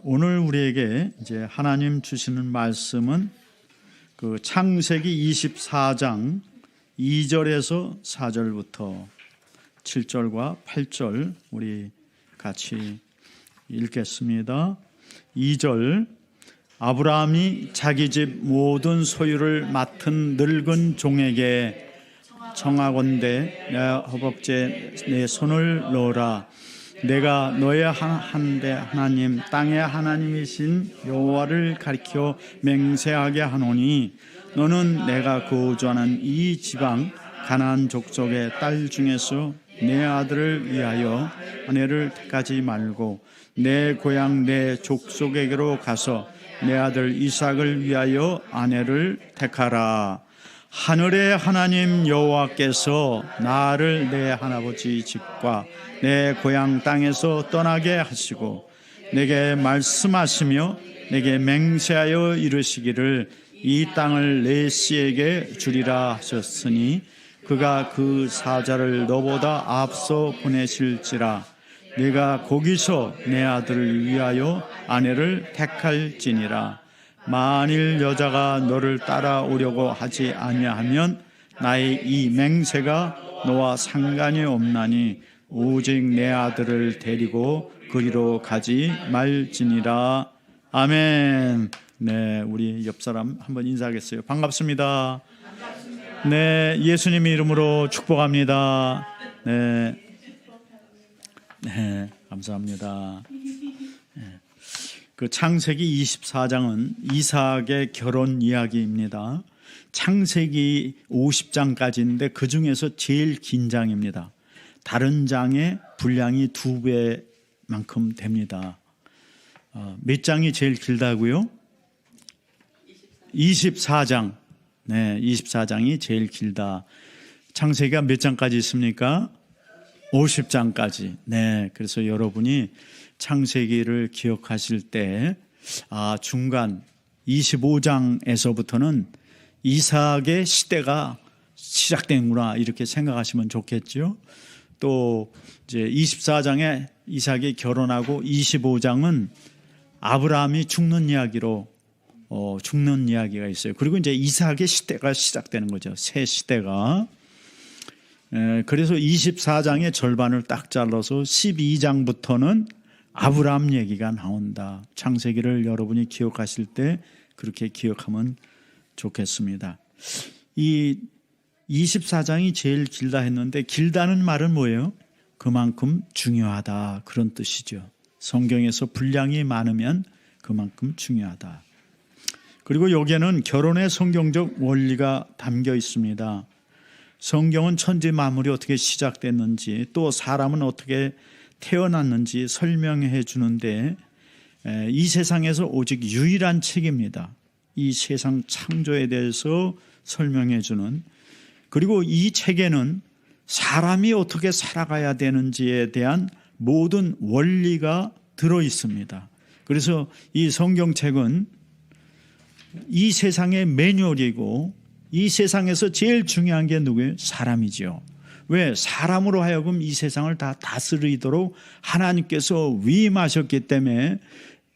오늘 우리에게 이제 하나님 주시는 말씀은 그 창세기 24장 2절에서 4절부터 7절과 8절 우리 같이 읽겠습니다. 2절 아브라함이 자기 집 모든 소유를 맡은 늙은 종에게 청하건대 내 허벅지에 내 손을 넣어라. 내가 너의 한데 하나님 땅의 하나님이신 여호와를 가리켜 맹세하게 하노니 너는 내가 거주하는 이 지방 가나안 족속의 딸 중에서 내 아들을 위하여 아내를 택하지 말고 내 고향 내 족속에게로 가서 내 아들 이삭을 위하여 아내를 택하라. 하늘의 하나님 여호와께서 나를 내 할아버지 집과 내 고향 땅에서 떠나게 하시고 내게 말씀하시며 내게 맹세하여 이르시기를 이 땅을 내 씨에게 주리라 하셨으니 그가 그 사자를 너보다 앞서 보내실지라. 내가 거기서 내 아들을 위하여 아내를 택할지니라. 만일 여자가 너를 따라오려고 하지 아니하면 나의 이 맹세가 너와 상관이 없나니 오직 내 아들을 데리고 그리로 가지 말지니라. 아멘. 네, 우리 옆 사람 한번 인사하겠어요. 반갑습니다. 네, 예수님 이름으로 축복합니다. 네, 감사합니다. 그 창세기 24장은 이삭의 결혼 이야기입니다. 창세기 50장까지인데 그 중에서 제일 긴 장입니다. 다른 장의 분량이 2배만큼 됩니다. 몇 장이 제일 길다고요? 24장. 네, 24장이 제일 길다. 창세기가 몇 장까지 있습니까? 50장까지. 네, 그래서 여러분이 창세기를 기억하실 때 중간 25장에서부터는 이삭의 시대가 시작되는구나 이렇게 생각하시면 좋겠죠. 또 이제 24장에 이삭이 결혼하고 25장은 아브라함이 죽는 이야기로 죽는 이야기가 있어요. 그리고 이제 이삭의 시대가 시작되는 거죠. 새 시대가. 그래서 24장의 절반을 딱 잘라서 12장부터는 아브라함 얘기가 나온다. 창세기를 여러분이 기억하실 때 그렇게 기억하면 좋겠습니다. 이 24장이 제일 길다 했는데 길다는 말은 뭐예요? 그만큼 중요하다 그런 뜻이죠. 성경에서 분량이 많으면 그만큼 중요하다. 그리고 여기에는 결혼의 성경적 원리가 담겨 있습니다. 성경은 천지 만물이 어떻게 시작됐는지 또 사람은 어떻게 태어났는지 설명해 주는데 이 세상에서 오직 유일한 책입니다. 이 세상 창조에 대해서 설명해 주는, 그리고 이 책에는 사람이 어떻게 살아가야 되는지에 대한 모든 원리가 들어 있습니다. 그래서 이 성경책은 이 세상의 매뉴얼이고 이 세상에서 제일 중요한 게 누구예요? 사람이죠. 왜? 사람으로 하여금 이 세상을 다 다스리도록 하나님께서 위임하셨기 때문에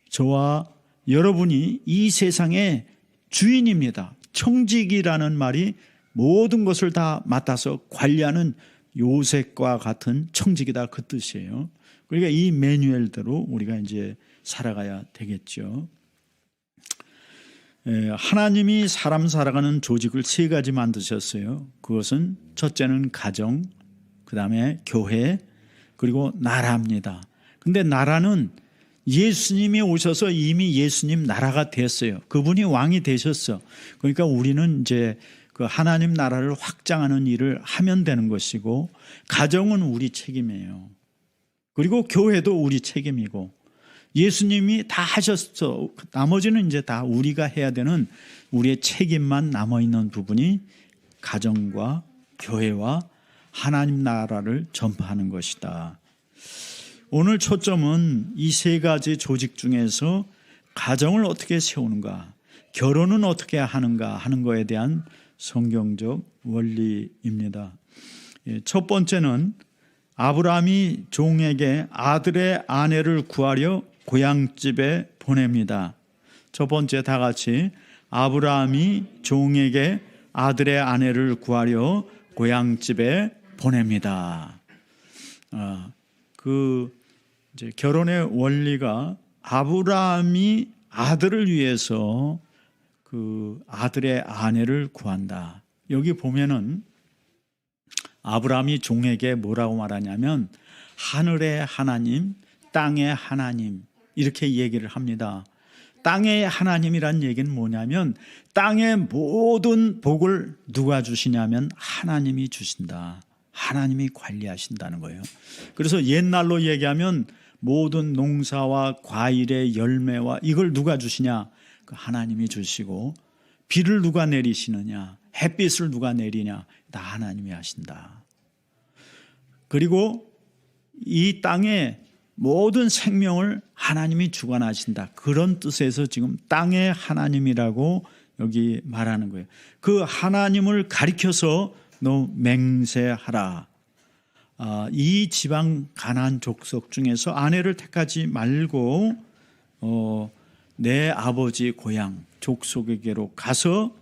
저와 여러분이 이 세상의 주인입니다. 청직이라는 말이 모든 것을 다 맡아서 관리하는 요셉과 같은 청직이다 그 뜻이에요. 그러니까 이 매뉴얼대로 우리가 이제 살아가야 되겠죠. 하나님이 사람 살아가는 조직을 3가지 만드셨어요. 그것은 첫째는 가정, 그 다음에 교회, 그리고 나라입니다. 근데 나라는 예수님이 오셔서 이미 예수님 나라가 됐어요. 그분이 왕이 되셨어. 그러니까 우리는 이제 그 하나님 나라를 확장하는 일을 하면 되는 것이고, 가정은 우리 책임이에요. 그리고 교회도 우리 책임이고, 예수님이 다 하셨어. 나머지는 이제 다 우리가 해야 되는 우리의 책임만 남아있는 부분이 가정과 교회와 하나님 나라를 전파하는 것이다. 오늘 초점은 이 3가지 조직 중에서 가정을 어떻게 세우는가, 결혼은 어떻게 하는가 하는 것에 대한 성경적 원리입니다. 첫 번째는 아브라함이 종에게 아들의 아내를 구하려 고향집에 보냅니다. 첫 번째 다 같이 아브라함이 종에게 아들의 아내를 구하려 고향집에 보냅니다. 이제 결혼의 원리가 아브라함이 아들을 위해서 그 아들의 아내를 구한다. 여기 보면은 아브라함이 종에게 뭐라고 말하냐면 하늘의 하나님, 땅의 하나님 이렇게 얘기를 합니다. 땅의 하나님이란 얘기는 뭐냐면 땅의 모든 복을 누가 주시냐면 하나님이 주신다. 하나님이 관리하신다는 거예요. 그래서 옛날로 얘기하면 모든 농사와 과일의 열매와 이걸 누가 주시냐? 그 하나님이 주시고 비를 누가 내리시느냐? 햇빛을 누가 내리냐? 다 하나님이 하신다. 그리고 이 땅에 모든 생명을 하나님이 주관하신다. 그런 뜻에서 지금 땅의 하나님이라고 여기 말하는 거예요. 그 하나님을 가리켜서 너 맹세하라. 이 지방 가나안 족속 중에서 아내를 택하지 말고 내 아버지 고향 족속에게로 가서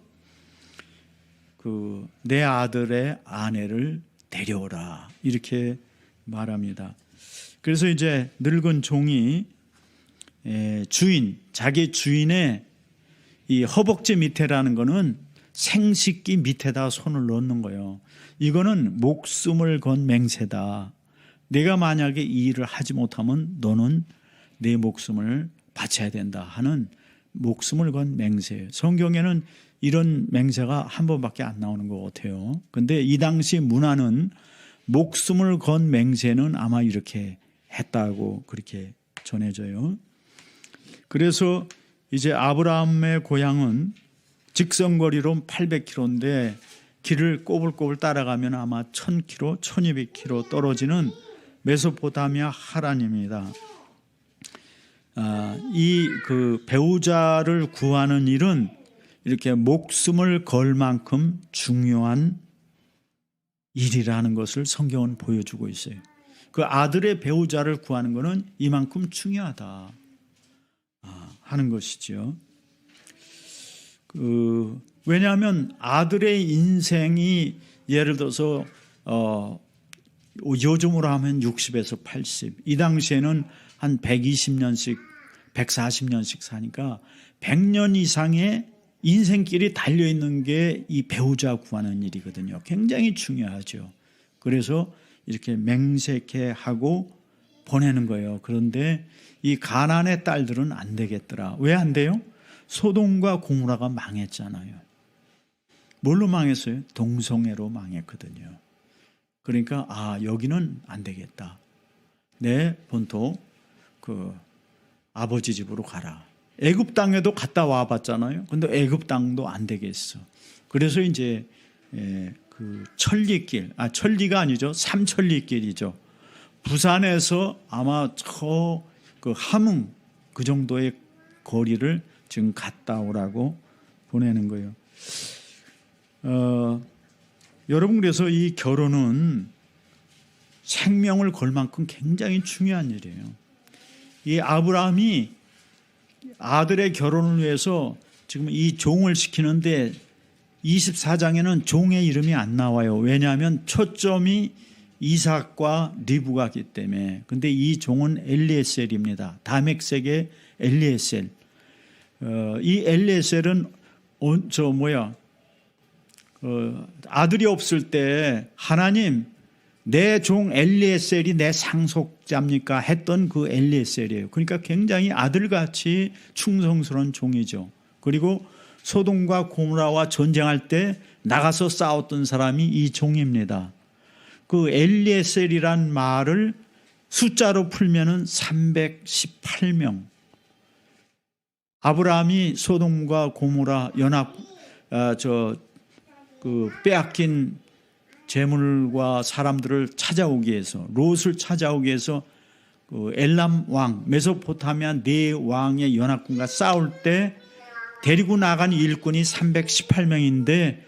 내 아들의 아내를 데려오라 이렇게 말합니다. 그래서 이제 늙은 종이 자기 주인의 이 허벅지 밑에라는 거는 생식기 밑에다 손을 넣는 거예요. 이거는 목숨을 건 맹세다. 내가 만약에 이 일을 하지 못하면 너는 내 목숨을 바쳐야 된다 하는 목숨을 건 맹세예요. 성경에는 이런 맹세가 한 번밖에 안 나오는 것 같아요. 근데 이 당시 문화는 목숨을 건 맹세는 아마 이렇게 했다고 그렇게 전해져요. 그래서 이제 아브라함의 고향은 직선거리로 800km인데 길을 꼬불꼬불 따라가면 아마 1000km, 1200km 떨어지는 메소포타미아 하란입니다. 이 배우자를 구하는 일은 이렇게 목숨을 걸 만큼 중요한 일이라는 것을 성경은 보여주고 있어요. 그 아들의 배우자를 구하는 것은 이만큼 중요하다 하는 것이죠. 왜냐하면 아들의 인생이 예를 들어서 요즘으로 하면 60에서 80, 이 당시에는 한 120년씩 140년씩 사니까 100년 이상의 인생길이 달려있는 게 이 배우자 구하는 일이거든요. 굉장히 중요하죠. 그래서 이렇게 맹세케 하고 보내는 거예요. 그런데 이 가나안의 딸들은 안 되겠더라. 왜 안 돼요? 소돔과 고모라가 망했잖아요. 뭘로 망했어요? 동성애로 망했거든요. 그러니까 여기는 안 되겠다. 내 본토 아버지 집으로 가라. 애굽 땅에도 갔다 와봤잖아요. 근데 애굽 땅도 안 되겠어. 그래서 이제 천리가 아니죠. 삼천리길이죠. 부산에서 아마 함흥 그 정도의 거리를 지금 갔다 오라고 보내는 거예요. 여러분, 그래서 이 결혼은 생명을 걸 만큼 굉장히 중요한 일이에요. 이 아브라함이 아들의 결혼을 위해서 지금 이 종을 시키는데 24장에는 종의 이름이 안 나와요. 왜냐하면 초점이 이삭과 리브가기 때문에. 근데 이 종은 엘리에셀입니다. 다멕색의 엘리에셀. 이 엘리에셀은 아들이 없을 때 하나님, 내 종 엘리에셀이 내 상속자입니까? 했던 그 엘리에셀이에요. 그러니까 굉장히 아들같이 충성스러운 종이죠. 그리고 소돔과 고모라와 전쟁할 때 나가서 싸웠던 사람이 이 종입니다. 그 엘리에셀이란 말을 숫자로 풀면은 318명. 아브라함이 소돔과 고모라 빼앗긴 재물과 사람들을 찾아오기 위해서, 롯을 찾아오기 위해서 엘람 왕, 메소포타미아 네 왕의 연합군과 싸울 때 데리고 나간 일꾼이 318명인데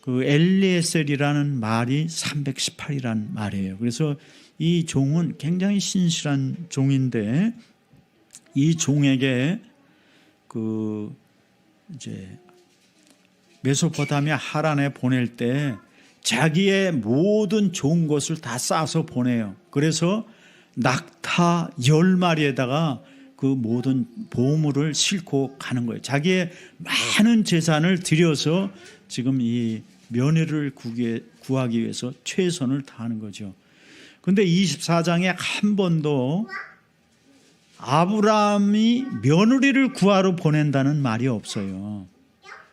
그 엘리에셀이라는 말이 318이라는 말이에요. 그래서 이 종은 굉장히 신실한 종인데 이 종에게 그 이제 메소포타미아 하란에 보낼 때 자기의 모든 좋은 것을 다 싸서 보내요. 그래서 낙타 10마리에다가 그 모든 보물을 싣고 가는 거예요. 자기의 많은 재산을 들여서 지금 이 며느리를 구하기 위해서 최선을 다하는 거죠. 그런데 24장에 한 번도 아브라함이 며느리를 구하러 보낸다는 말이 없어요.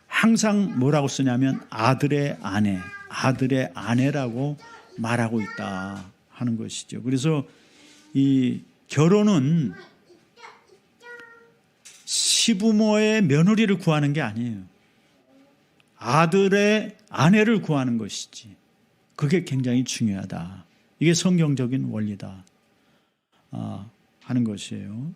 항상 뭐라고 쓰냐면 아들의 아내, 아들의 아내라고 말하고 있다 하는 것이죠. 그래서 이 결혼은 시부모의 며느리를 구하는 게 아니에요. 아들의 아내를 구하는 것이지. 그게 굉장히 중요하다. 이게 성경적인 원리다 하는 것이에요.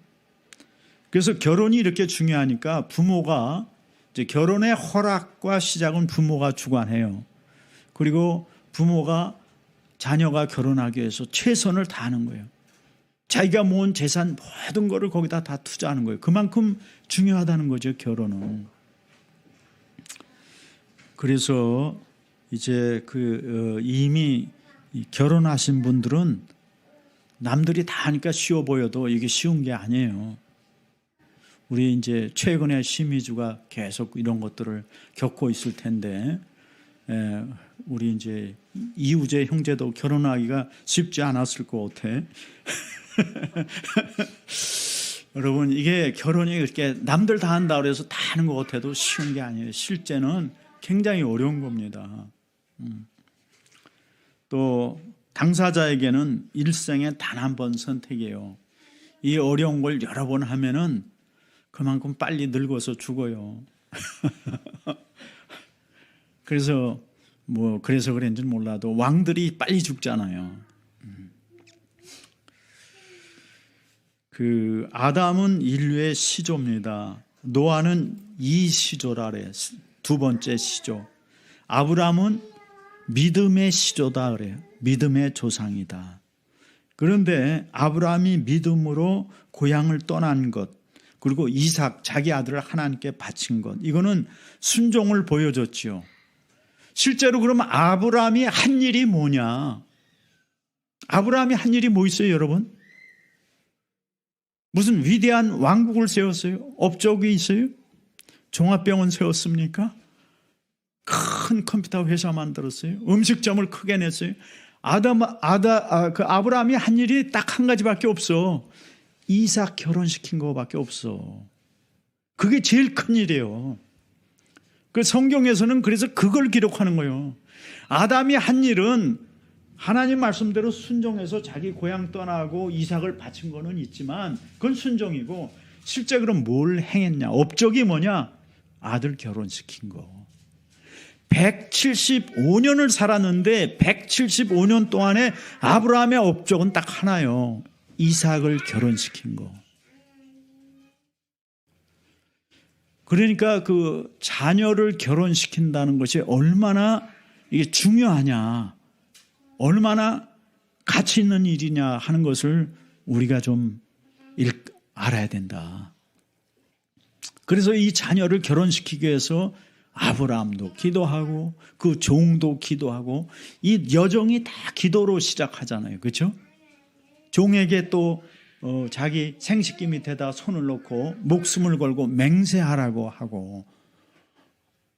그래서 결혼이 이렇게 중요하니까 부모가 이제 결혼의 허락과 시작은 부모가 주관해요. 그리고 부모가 자녀가 결혼하기 위해서 최선을 다하는 거예요. 자기가 모은 재산 모든 거를 거기다 다 투자하는 거예요. 그만큼 중요하다는 거죠, 결혼은. 그래서 이제 이미 결혼하신 분들은 남들이 다 하니까 쉬워 보여도 이게 쉬운 게 아니에요. 우리 이제 최근에 심의주가 계속 이런 것들을 겪고 있을 텐데, 우리 이제 이우재 형제도 결혼하기가 쉽지 않았을 것 같아. 여러분, 이게 결혼이 이렇게 남들 다 한다 그래서 다 하는 것 같아도 쉬운 게 아니에요. 실제는 굉장히 어려운 겁니다. 또 당사자에게는 일생에 단 한 번 선택이에요. 이 어려운 걸 여러 번 하면은 그만큼 빨리 늙어서 죽어요. 그래서 그래서 그런지는 몰라도 왕들이 빨리 죽잖아요. 그 아담은 인류의 시조입니다. 노아는 이 시조라 그래요. 두 번째 시조. 아브라함은 믿음의 시조다 그래요. 믿음의 조상이다. 그런데 아브라함이 믿음으로 고향을 떠난 것, 그리고 이삭 자기 아들을 하나님께 바친 것, 이거는 순종을 보여줬지요. 실제로 그러면 아브라함이 한 일이 뭐냐? 아브라함이 한 일이 뭐 있어요, 여러분? 무슨 위대한 왕국을 세웠어요? 업적이 있어요? 종합병원 세웠습니까? 큰 컴퓨터 회사 만들었어요? 음식점을 크게 냈어요? 아브라함이 한 일이 딱 한 가지밖에 없어. 이삭 결혼시킨 거밖에 없어. 그게 제일 큰 일이에요. 그 성경에서는 그래서 그걸 기록하는 거예요. 아담이 한 일은 하나님 말씀대로 순종해서 자기 고향 떠나고 이삭을 바친 거는 있지만 그건 순종이고, 실제 그럼 뭘 행했냐? 업적이 뭐냐? 아들 결혼시킨 거. 175년을 살았는데 175년 동안에 아브라함의 업적은 딱 하나요. 이삭을 결혼시킨 거. 그러니까 그 자녀를 결혼시킨다는 것이 얼마나 이게 중요하냐, 얼마나 가치 있는 일이냐 하는 것을 우리가 좀 알아야 된다. 그래서 이 자녀를 결혼시키기 위해서 아브라함도 기도하고 그 종도 기도하고 이 여정이 다 기도로 시작하잖아요. 그렇죠? 종에게 또 자기 생식기 밑에다 손을 놓고 목숨을 걸고 맹세하라고 하고,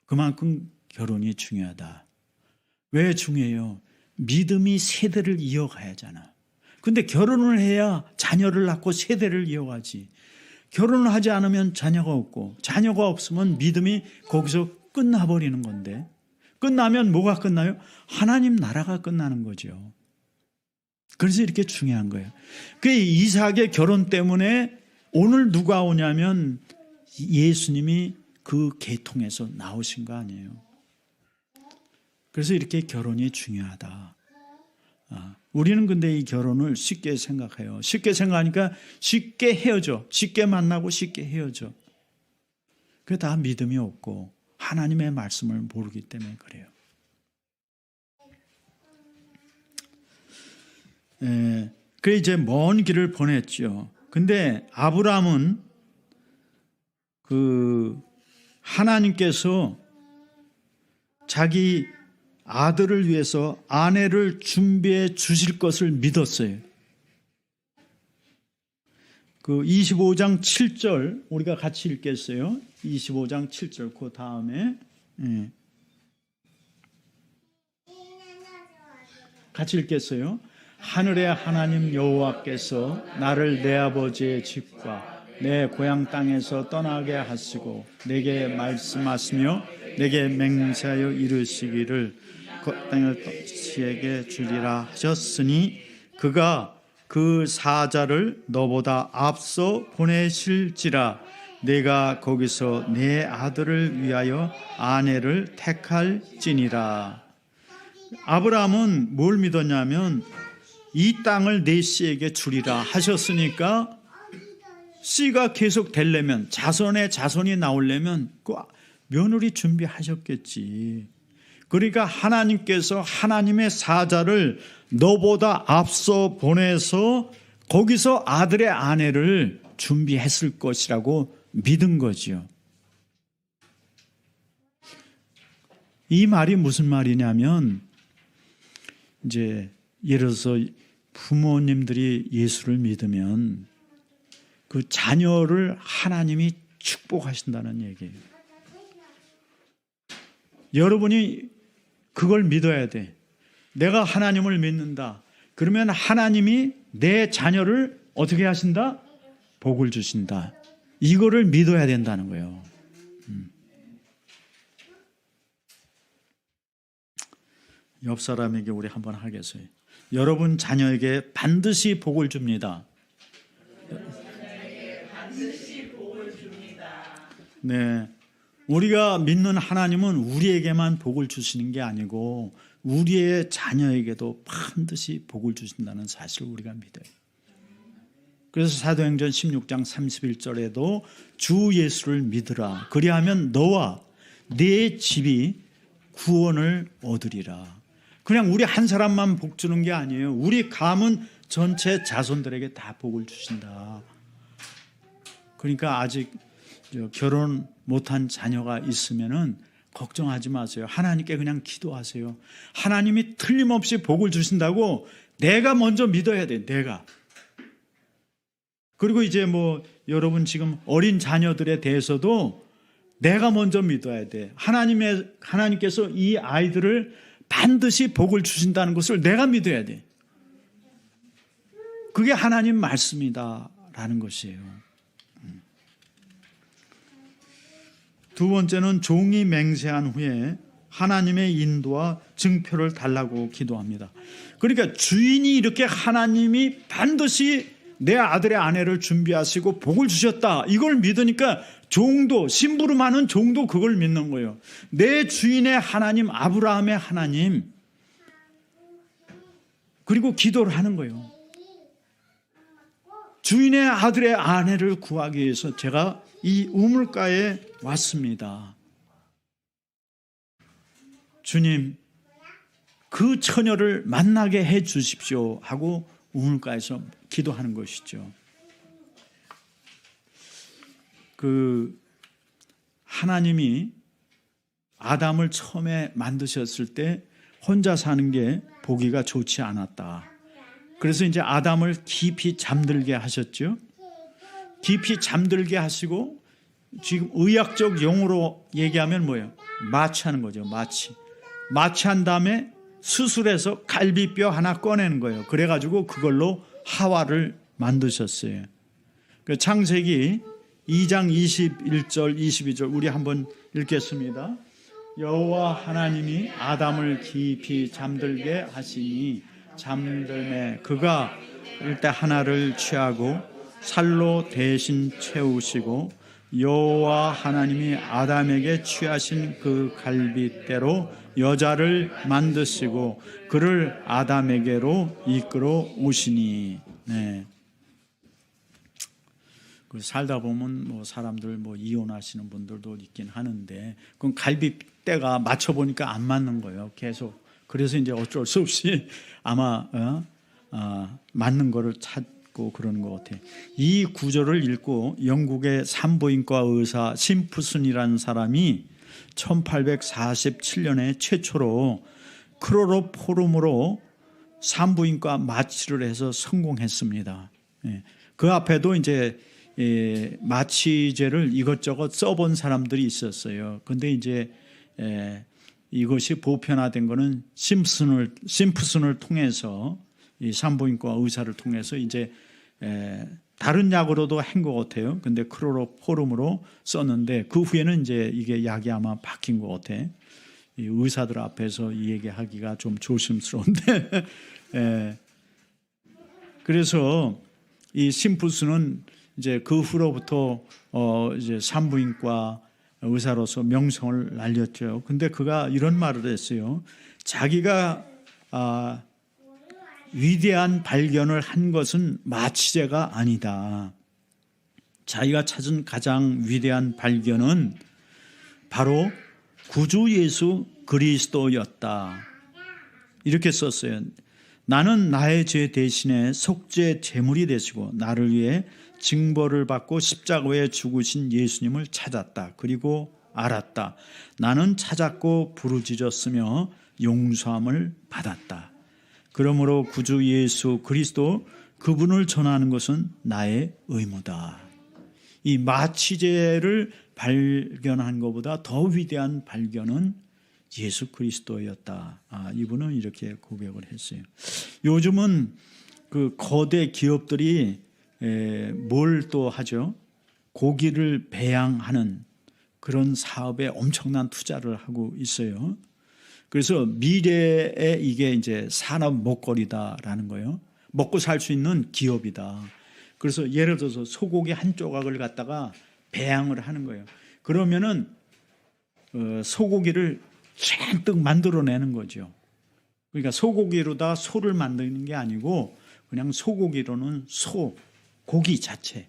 그만큼 결혼이 중요하다. 왜 중요해요? 믿음이 세대를 이어가야 하잖아. 근데 결혼을 해야 자녀를 낳고 세대를 이어가지. 결혼을 하지 않으면 자녀가 없고, 자녀가 없으면 믿음이 거기서 끝나버리는 건데, 끝나면 뭐가 끝나요? 하나님 나라가 끝나는 거죠. 그래서 이렇게 중요한 거예요. 그 이삭의 결혼 때문에 오늘 누가 오냐면 예수님이 그 계통에서 나오신 거 아니에요. 그래서 이렇게 결혼이 중요하다. 우리는 근데 이 결혼을 쉽게 생각해요. 쉽게 생각하니까 쉽게 헤어져. 쉽게 만나고 쉽게 헤어져. 그게 다 믿음이 없고 하나님의 말씀을 모르기 때문에 그래요. 그래 이제 먼 길을 보냈죠. 근데 아브라함은 하나님께서 자기 아들을 위해서 아내를 준비해 주실 것을 믿었어요. 25장 7절 우리가 같이 읽겠어요. 25장 7절 그 다음에 같이 읽겠어요. 하늘의 하나님 여호와께서 나를 내 아버지의 집과 내 고향 땅에서 떠나게 하시고 내게 말씀하시며 내게 맹세하여 이르시기를 그 땅을 너희에게 주리라 하셨으니 그가 그 사자를 너보다 앞서 보내실지라 내가 거기서 내 아들을 위하여 아내를 택할지니라. 아브라함은 뭘 믿었냐면 이 땅을 내 씨에게 주리라 하셨으니까 씨가 계속 되려면 자손의 자손이 나오려면 그 며느리 준비하셨겠지. 그러니까 하나님께서 하나님의 사자를 너보다 앞서 보내서 거기서 아들의 아내를 준비했을 것이라고 믿은 거지요. 이 말이 무슨 말이냐면 이제 예를 들어서 부모님들이 예수를 믿으면 그 자녀를 하나님이 축복하신다는 얘기예요. 여러분이 그걸 믿어야 돼. 내가 하나님을 믿는다. 그러면 하나님이 내 자녀를 어떻게 하신다? 복을 주신다. 이거를 믿어야 된다는 거예요. 옆 사람에게 우리 한번 하겠어요. 여러분 자녀에게 반드시 복을 줍니다. 네, 우리가 믿는 하나님은 우리에게만 복을 주시는 게 아니고 우리의 자녀에게도 반드시 복을 주신다는 사실을 우리가 믿어요. 그래서 사도행전 16장 31절에도 주 예수를 믿으라. 그리하면 너와 네 집이 구원을 얻으리라. 그냥 우리 한 사람만 복 주는 게 아니에요. 우리 가문 전체 자손들에게 다 복을 주신다. 그러니까 아직 결혼 못한 자녀가 있으면은 걱정하지 마세요. 하나님께 그냥 기도하세요. 하나님이 틀림없이 복을 주신다고 내가 먼저 믿어야 돼. 내가. 그리고 이제 여러분 지금 어린 자녀들에 대해서도 내가 먼저 믿어야 돼. 하나님께서 이 아이들을 반드시 복을 주신다는 것을 내가 믿어야 돼. 그게 하나님 말씀이다라는 것이에요. 두 번째는 종이 맹세한 후에 하나님의 인도와 증표를 달라고 기도합니다. 그러니까 주인이 이렇게 하나님이 반드시 내 아들의 아내를 준비하시고 복을 주셨다. 이걸 믿으니까 종도, 심부름하는 종도 그걸 믿는 거예요. 내 주인의 하나님, 아브라함의 하나님. 그리고 기도를 하는 거예요. 주인의 아들의 아내를 구하기 위해서 제가 이 우물가에 왔습니다. 주님, 그 처녀를 만나게 해 주십시오 하고 우물가에서 기도하는 것이죠. 하나님이 아담을 처음에 만드셨을 때 혼자 사는 게 보기가 좋지 않았다. 그래서 이제 아담을 깊이 잠들게 하셨죠. 깊이 잠들게 하시고 지금 의학적 용어로 얘기하면 뭐예요? 마취하는 거죠. 마취한 다음에 수술해서 갈비뼈 하나 꺼내는 거예요. 그래가지고 그걸로 하와를 만드셨어요. 창세기 2장 21절 22절 우리 한번 읽겠습니다. 여호와 하나님이 아담을 깊이 잠들게 하시니 잠들매 그가 일단 하나를 취하고 살로 대신 채우시고 여호와 하나님이 아담에게 취하신 그 갈빗대로 여자를 만드시고 그를 아담에게로 이끌어 오시니. 네. 살다 보면 사람들 이혼하시는 분들도 있긴 하는데 그건 갈빗대가 맞춰 보니까 안 맞는 거예요. 계속. 그래서 이제 어쩔 수 없이 아마 맞는 거를 찾고 있고 그러는 것 같아요. 이 구절을 읽고 영국의 산부인과 의사 심프슨이라는 사람이 1847년에 최초로 클로로포름으로 산부인과 마취를 해서 성공했습니다. 그 앞에도 이제 마취제를 이것저것 써본 사람들이 있었어요. 근데 이제 이것이 보편화된 거는 심프슨을 통해서 이 산부인과 의사를 통해서 이제 다른 약으로도 한 것 같아요. 근데 클로로포름으로 썼는데 그 후에는 이제 이게 약이 아마 바뀐 것 같아. 이 의사들 앞에서 이 얘기하기가 좀 조심스러운데 그래서 이 심프슨은 이제 그 후로부터 이제 산부인과 의사로서 명성을 날렸죠. 근데 그가 이런 말을 했어요. 자기가 위대한 발견을 한 것은 마취제가 아니다. 자기가 찾은 가장 위대한 발견은 바로 구주 예수 그리스도였다. 이렇게 썼어요. 나는 나의 죄 대신에 속죄 제물이 되시고 나를 위해 징벌을 받고 십자가에 죽으신 예수님을 찾았다. 그리고 알았다. 나는 찾았고 부르짖었으며 용서함을 받았다. 그러므로 구주 예수 그리스도 그분을 전하는 것은 나의 의무다. 이 마취제를 발견한 것보다 더 위대한 발견은 예수 그리스도였다. 이분은 이렇게 고백을 했어요. 요즘은 그 거대 기업들이 뭘 또 하죠? 고기를 배양하는 그런 사업에 엄청난 투자를 하고 있어요. 그래서 미래에 이게 이제 산업 먹거리다라는 거예요. 먹고 살 수 있는 기업이다. 그래서 예를 들어서 소고기 한 조각을 갖다가 배양을 하는 거예요. 그러면은 소고기를 잔뜩 만들어내는 거죠. 그러니까 소고기로다 소를 만드는 게 아니고 그냥 소고기로는 소, 고기 자체,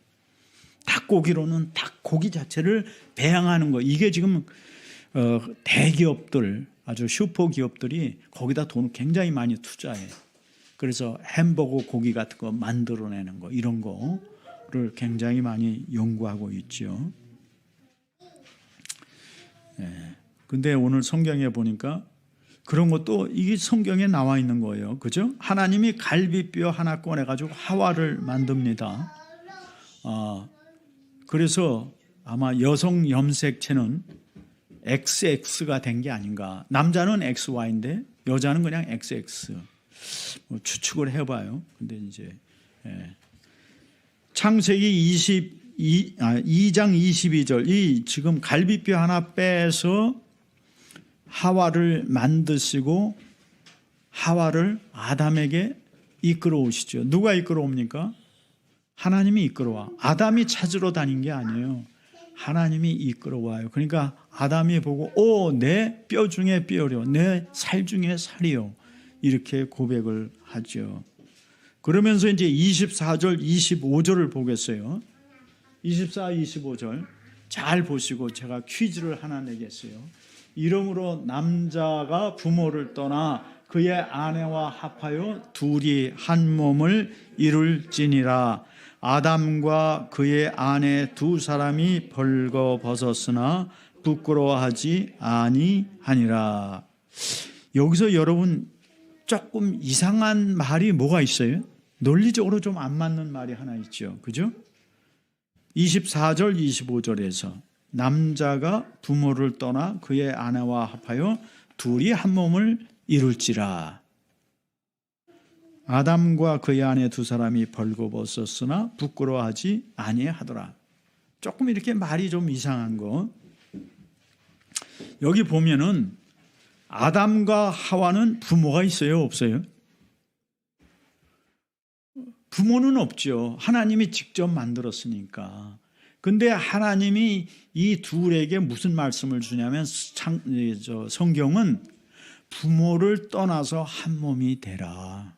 닭고기로는 닭고기 자체를 배양하는 거. 이게 지금 대기업들, 아주 슈퍼기업들이 거기다 돈을 굉장히 많이 투자해. 그래서 햄버거 고기 같은 거 만들어내는 거, 이런 거를 굉장히 많이 연구하고 있죠. 근데 오늘 성경에 보니까 그런 것도 이게 성경에 나와 있는 거예요. 그죠? 하나님이 갈비뼈 하나 꺼내가지고 하와를 만듭니다. 그래서 아마 여성 염색체는 XX가 된 게 아닌가. 남자는 XY인데 여자는 그냥 XX. 추측을 해봐요. 근데 이제 창세기 2장 22절 이 지금 갈비뼈 하나 빼서 하와를 만드시고 하와를 아담에게 이끌어오시죠. 누가 이끌어옵니까? 하나님이 이끌어와. 아담이 찾으러 다닌 게 아니에요. 하나님이 이끌어와요. 그러니까 아담이 보고 내 뼈 중에 뼈요, 내 살 중에 살이요, 이렇게 고백을 하죠. 그러면서 이제 24절 25절을 보겠어요. 24, 25절 잘 보시고 제가 퀴즈를 하나 내겠어요. 이러므로 남자가 부모를 떠나 그의 아내와 합하여 둘이 한 몸을 이룰지니라. 아담과 그의 아내 두 사람이 벌거벗었으나 부끄러워하지 아니하니라. 여기서 여러분 조금 이상한 말이 뭐가 있어요? 논리적으로 좀 안 맞는 말이 하나 있죠. 그죠? 24절 25절에서 남자가 부모를 떠나 그의 아내와 합하여 둘이 한 몸을 이룰지라. 아담과 그의 아내 두 사람이 벌거벗었으나 부끄러워하지 아니하더라. 조금 이렇게 말이 좀 이상한 거. 여기 보면은 아담과 하와는 부모가 있어요, 없어요? 부모는 없죠. 하나님이 직접 만들었으니까. 근데 하나님이 이 둘에게 무슨 말씀을 주냐면 성경은 부모를 떠나서 한 몸이 되라.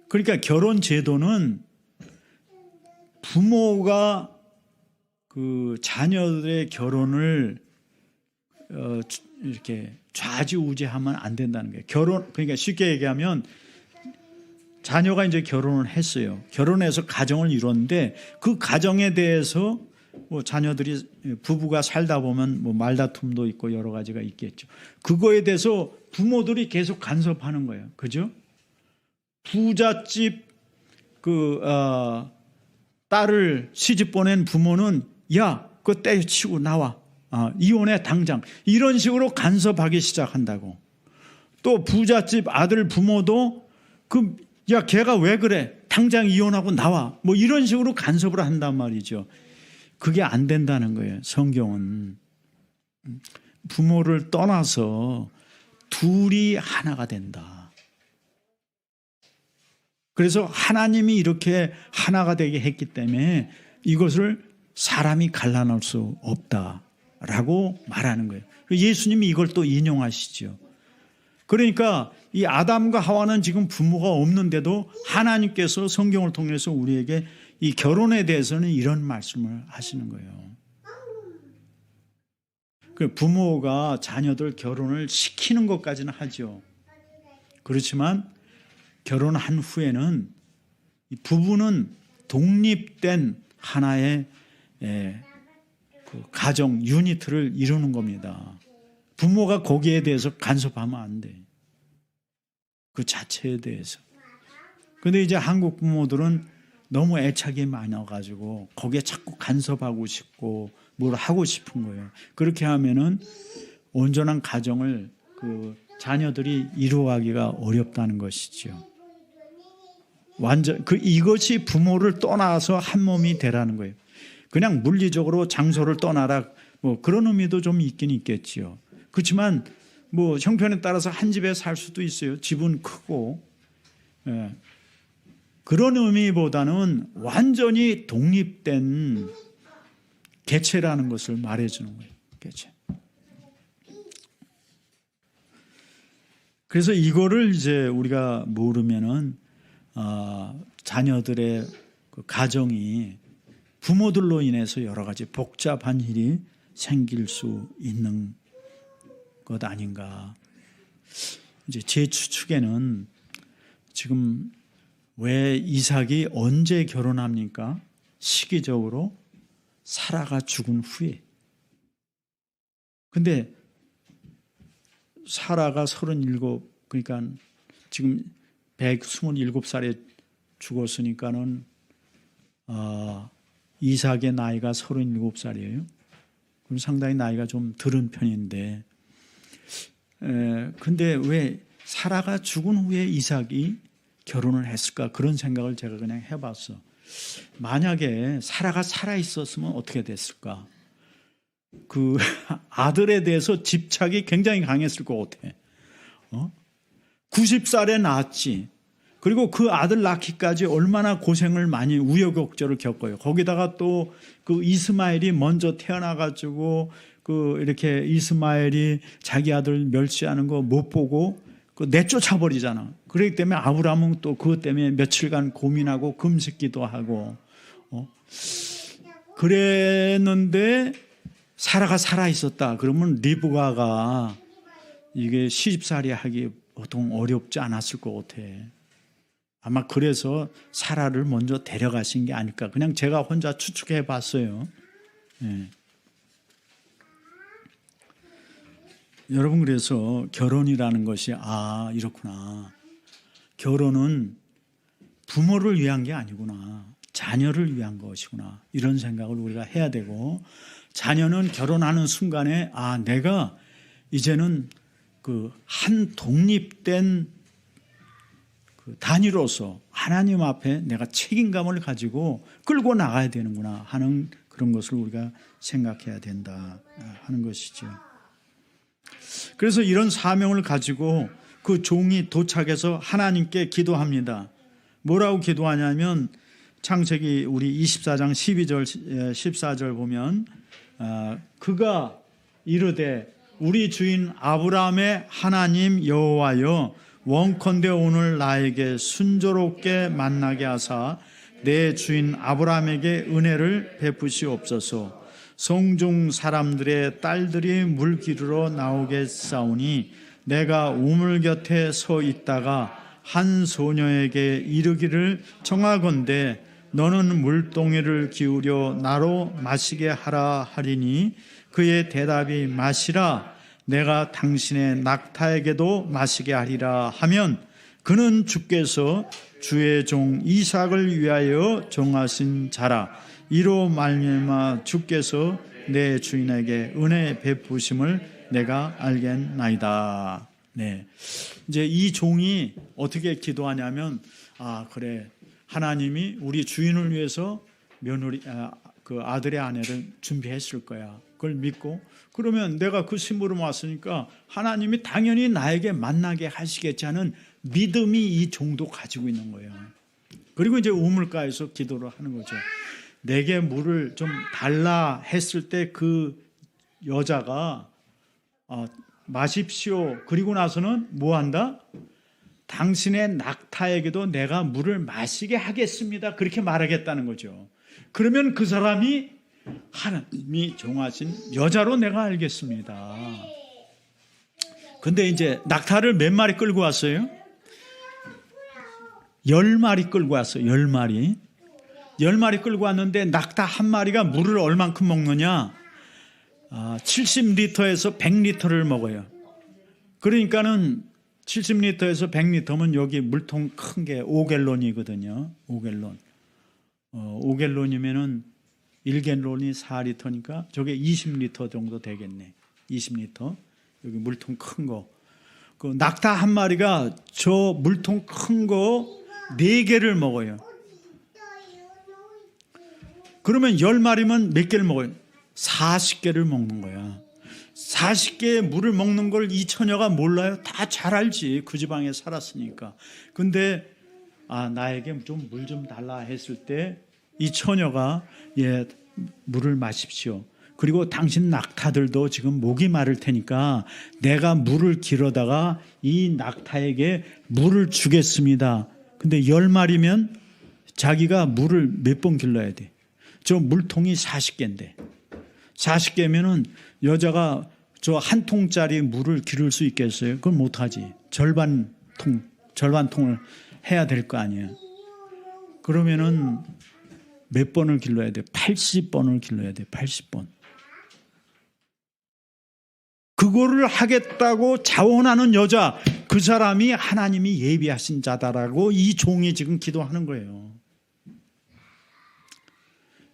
그러니까 결혼 제도는 부모가 그 자녀들의 결혼을 이렇게 좌지우지하면 안 된다는 거예요. 그러니까 쉽게 얘기하면 자녀가 이제 결혼을 했어요. 결혼해서 가정을 이뤘는데 그 가정에 대해서 뭐 자녀들이 부부가 살다 보면 뭐 말다툼도 있고 여러 가지가 있겠죠. 그거에 대해서 부모들이 계속 간섭하는 거예요. 그죠? 부잣집 딸을 시집 보낸 부모는 야, 그거 때려치고 나와. 이혼해 당장. 이런 식으로 간섭하기 시작한다고. 또 부잣집 아들 부모도 야, 걔가 왜 그래? 당장 이혼하고 나와. 뭐 이런 식으로 간섭을 한단 말이죠. 그게 안 된다는 거예요. 성경은 부모를 떠나서 둘이 하나가 된다. 그래서 하나님이 이렇게 하나가 되게 했기 때문에 이것을 사람이 갈라놓을 수 없다라고 말하는 거예요. 예수님이 이걸 또 인용하시죠. 그러니까 이 아담과 하와는 지금 부모가 없는데도 하나님께서 성경을 통해서 우리에게 이 결혼에 대해서는 이런 말씀을 하시는 거예요. 그 부모가 자녀들 결혼을 시키는 것까지는 하죠. 그렇지만 결혼한 후에는 부부는 독립된 하나의 그 가정 유니트를 이루는 겁니다. 부모가 거기에 대해서 간섭하면 안 돼. 그 자체에 대해서. 그런데 이제 한국 부모들은 너무 애착이 많아가지고 거기에 자꾸 간섭하고 싶고 뭘 하고 싶은 거예요. 그렇게 하면은 온전한 가정을 그 자녀들이 이루어가기가 어렵다는 것이죠. 완전 이것이 부모를 떠나서 한 몸이 되라는 거예요. 그냥 물리적으로 장소를 떠나라 뭐 그런 의미도 좀 있긴 있겠지요. 그렇지만 뭐 형편에 따라서 한 집에 살 수도 있어요. 집은 크고. 예. 그런 의미보다는 완전히 독립된 개체라는 것을 말해주는 거예요. 개체. 그래서 이거를 이제 우리가 모르면은 자녀들의 그 가정이 부모들로 인해서 여러 가지 복잡한 일이 생길 수 있는 것 아닌가. 이제 제 추측에는 지금 왜 이삭이 언제 결혼합니까? 시기적으로 사라가 죽은 후에. 근데 사라가 37, 그러니까 지금 127살에 죽었으니까는 이삭의 나이가 37살이에요. 그럼 상당히 나이가 좀 들은 편인데, 근데 왜 사라가 죽은 후에 이삭이 결혼을 했을까? 그런 생각을 제가 그냥 해봤어. 만약에 사라가 살아있었으면 어떻게 됐을까? 그 아들에 대해서 집착이 굉장히 강했을 것 같아. 90살에 낳았지. 그리고 그 아들 낳기까지 얼마나 고생을 많이 우여곡절을 겪어요. 거기다가 또 그 이스마엘이 먼저 태어나가지고 그 이렇게 이스마엘이 자기 아들 멸시하는 거 못 보고 그 내쫓아 버리잖아. 그렇기 때문에 아브라함은 또 그것 때문에 며칠간 고민하고 금식기도 하고 그랬는데 사라가 살아 있었다. 그러면 리브가가 이게 시집살이 하기 보통 어렵지 않았을 것 같아. 아마 그래서 사라를 먼저 데려가신 게 아닐까. 그냥 제가 혼자 추측해 봤어요. 네. 여러분, 그래서 결혼이라는 것이 이렇구나. 결혼은 부모를 위한 게 아니구나. 자녀를 위한 것이구나. 이런 생각을 우리가 해야 되고, 자녀는 결혼하는 순간에 내가 이제는 그 한 독립된 그 단위로서 하나님 앞에 내가 책임감을 가지고 끌고 나가야 되는구나 하는 그런 것을 우리가 생각해야 된다 하는 것이죠. 그래서 이런 사명을 가지고 그 종이 도착해서 하나님께 기도합니다. 뭐라고 기도하냐면 창세기 우리 24장 12절 14절 보면 그가 이르되 우리 주인 아브라함의 하나님 여호와여 원컨대 오늘 나에게 순조롭게 만나게 하사 내 주인 아브라함에게 은혜를 베푸시옵소서. 성중 사람들의 딸들이 물 기르러 나오겠사오니 내가 우물 곁에 서 있다가 한 소녀에게 이르기를 청하건대 너는 물동이를 기울여 나로 마시게 하라 하리니 그의 대답이 마시라 내가 당신의 낙타에게도 마시게 하리라 하면 그는 주께서 주의 종 이삭을 위하여 정하신 자라 이로 말미암아 주께서 내 주인에게 은혜 베푸심을 내가 알겠나이다. 네. 이제 이 종이 어떻게 기도하냐면 그래 하나님이 우리 주인을 위해서 며느리 그 아들의 아내를 준비했을 거야. 그걸 믿고 그러면 내가 그 심부름 왔으니까 하나님이 당연히 나에게 만나게 하시겠지 하는 믿음이 이 종도 가지고 있는 거예요. 그리고 이제 우물가에서 기도를 하는 거죠. 내게 물을 좀 달라 했을 때 그 여자가 마십시오. 그리고 나서는 뭐 한다? 당신의 낙타에게도 내가 물을 마시게 하겠습니다. 그렇게 말하겠다는 거죠. 그러면 그 사람이 하나님이 정하신 여자로 내가 알겠습니다. 근데 이제 낙타를 몇 마리 끌고 왔어요? 10마리 끌고 왔어요. 10마리. 10마리 끌고 왔는데 낙타 한 마리가 물을 얼만큼 먹느냐? 70리터에서 100리터를 먹어요. 그러니까는 70리터에서 100리터면 여기 물통 큰 게 5갤론이거든요. 5갤론. 5갤론이면은 1갤론이 4리터니까 저게 20리터 정도 되겠네. 20리터. 여기 물통 큰 거. 그 낙타 한 마리가 저 물통 큰 거 4개를 먹어요. 그러면 10마리면 몇 개를 먹어요? 40개를 먹는 거야. 40개의 물을 먹는 걸 이 처녀가 몰라요? 다 잘 알지. 그 지방에 살았으니까. 근데 나에게 좀 물 좀 달라 했을 때 이 처녀가 물을 마십시오. 그리고 당신 낙타들도 지금 목이 마를 테니까 내가 물을 길어다가 이 낙타에게 물을 주겠습니다. 근데 10마리면 자기가 물을 몇 번 길러야 돼? 저 물통이 40개인데 40개면은 여자가 저 한 통짜리 물을 기를 수 있겠어요? 그건 못하지. 절반 통을 해야 될 거 아니에요. 그러면은 몇 번을 길러야 돼? 80번을 길러야 돼. 80번. 그거를 하겠다고 자원하는 여자, 그 사람이 하나님이 예비하신 자다라고 이 종이 지금 기도하는 거예요.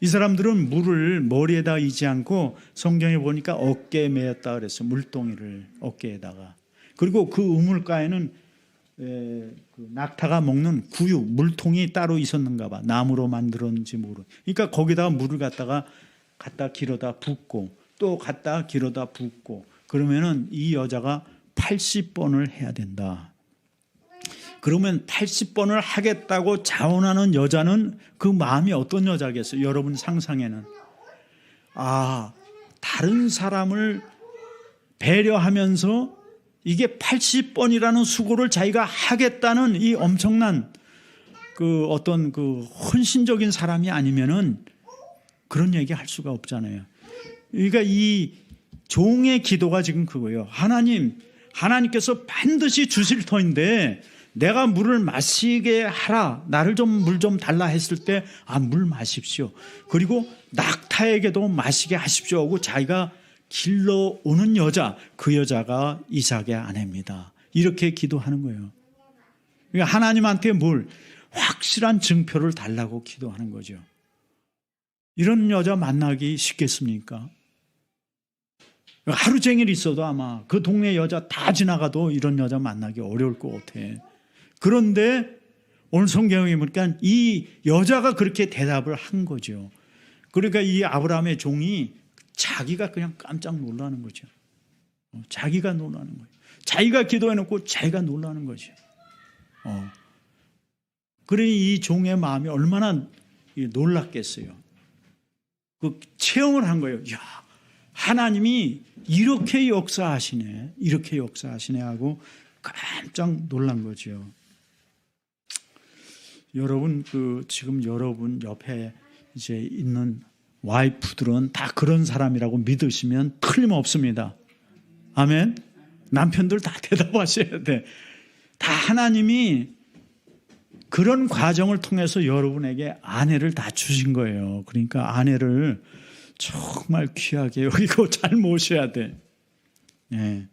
이 사람들은 물을 머리에다 이지 않고 성경에 보니까 어깨에 메었다 그랬어요. 물동이를 어깨에다가. 그리고 그 우물가에는 그 낙타가 먹는 구유, 물통이 따로 있었는가 봐. 나무로 만들었는지 모르. 그러니까 거기다가 물을 갖다 길어다 붓고 또 갖다 길어다 붓고 그러면은 이 여자가 80번을 해야 된다. 그러면 80번을 하겠다고 자원하는 여자는 그 마음이 어떤 여자겠어요? 여러분 상상에는. 다른 사람을 배려하면서 이게 80번이라는 수고를 자기가 하겠다는 이 엄청난 그 어떤 그 헌신적인 사람이 아니면은 그런 얘기 할 수가 없잖아요. 그러니까 이 종의 기도가 지금 그거예요. 하나님께서 반드시 주실 터인데 내가 물을 마시게 하라. 나를 좀 물 좀 달라 했을 때 물 마십시오. 그리고 낙타에게도 마시게 하십시오 하고 자기가 길러오는 여자, 그 여자가 이삭의 아내입니다. 이렇게 기도하는 거예요. 그러니까 하나님한테 확실한 증표를 달라고 기도하는 거죠. 이런 여자 만나기 쉽겠습니까? 하루 종일 있어도 아마 그 동네 여자 다 지나가도 이런 여자 만나기 어려울 것 같아. 그런데 오늘 성경에 보니까 이 여자가 그렇게 대답을 한 거죠. 그러니까 이 아브라함의 종이 자기가 그냥 깜짝 놀라는 거죠. 자기가 놀라는 거예요. 자기가 기도해놓고 자기가 놀라는 거죠. 그래 이 종의 마음이 얼마나 놀랐겠어요. 그 체험을 한 거예요. 야, 하나님이 이렇게 역사하시네, 이렇게 역사하시네 하고 깜짝 놀란 거죠. 여러분 지금 여러분 옆에 이제 있는 와이프들은 다 그런 사람이라고 믿으시면 틀림없습니다. 아멘. 남편들 다 대답하셔야 돼. 다 하나님이 그런 과정을 통해서 여러분에게 아내를 다 주신 거예요. 그러니까 아내를 정말 귀하게 여기고 잘 모셔야 돼. 예.